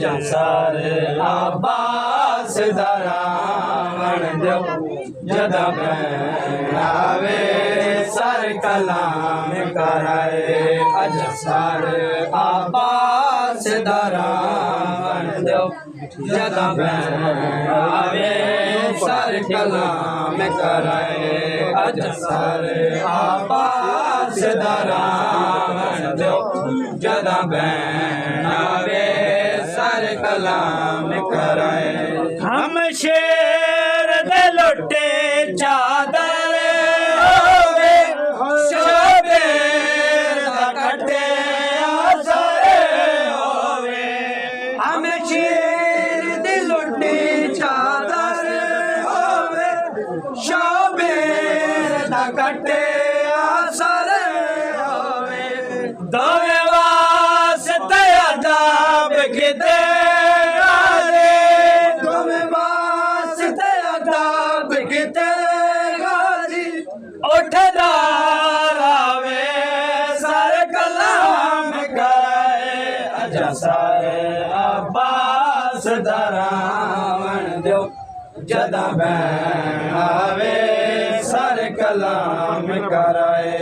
अजा सर अब्बास दरावण दो जदा बनावे सर कलाम कराए अजा सर अब्बास दरावण दो जदा बनावे सर कलाम कराए अजा सर अब्बास दरावण दो जदा बनावे सर कलाम कराए हम शेर दे लुटे चादर होवे शबेर दा कटे आसरे होवे हम शेर दे लुटे चादर होवे शबेर दा कटे आसरे होवे दोवे वास्ते अदाब किते सारे अब्बास दरावण दो जदा बनावे सर कलाम कराए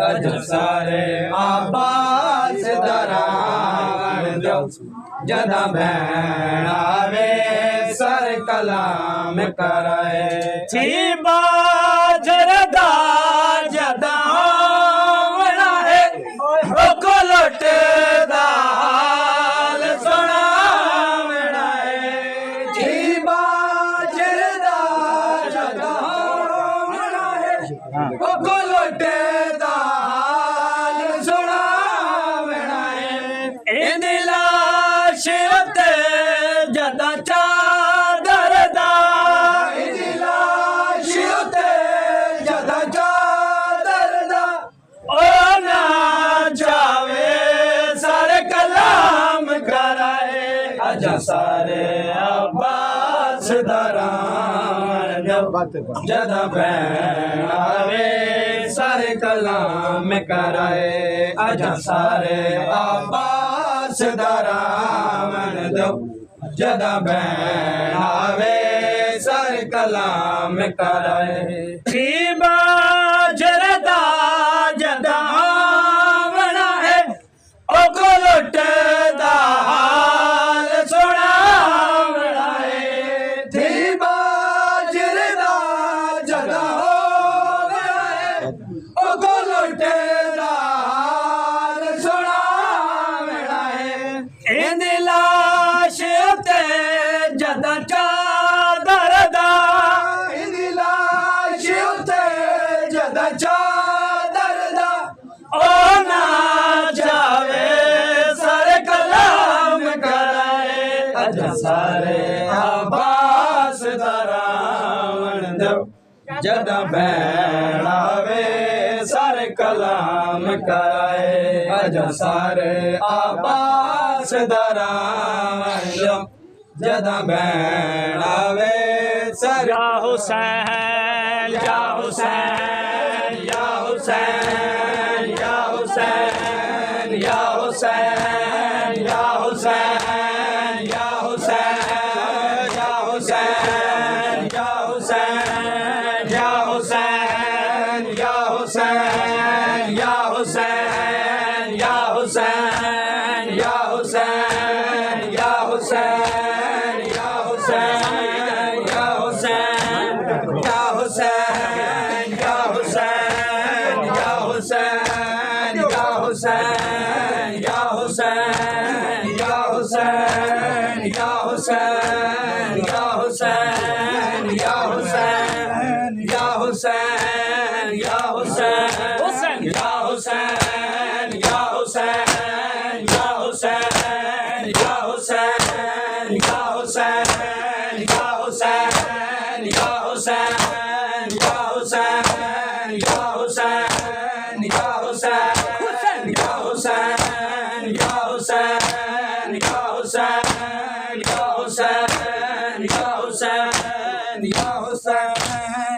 अज सारे अब्बास दरावण दो जदा बनावे सर कलाम कराए थी बाजरदा जदा होना है रोको लुटदा जदा चादर दा जदा चादर दा ओ ना जावे सारे कलाम कराए अजा सारे अब्बास दरावण दो जदा बनावे सारे कलाम कराए अजा सारे अब्बास दरावण दो जदा बनावे सर कलाम कराए थी बाजरदा जदा होना है ओ को लुटदा हाल सुनावना है थी बाजरदा जदा होना है ओ को लुटदा हाल सुनावना है इंदिला जदा चादर दा लाश उते जदा चादर दा ओ ना जावे सर कलाम कराए अजा सारे अब्बास दरावण दो जदा बनावे सर कलाम कराए अजा सारे अब्बास दरावण दो जदा बनावे सर या हुसैन या हुसैन या हुसैन या हुसैन या हुसैन या हुसैन या हुसैन या हुसैन या हुसैन या हुसैन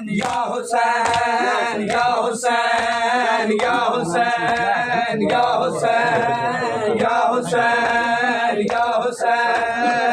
या हुसैन या हुसैन या हुसैन या हुसैन या हुसैन या हुसैन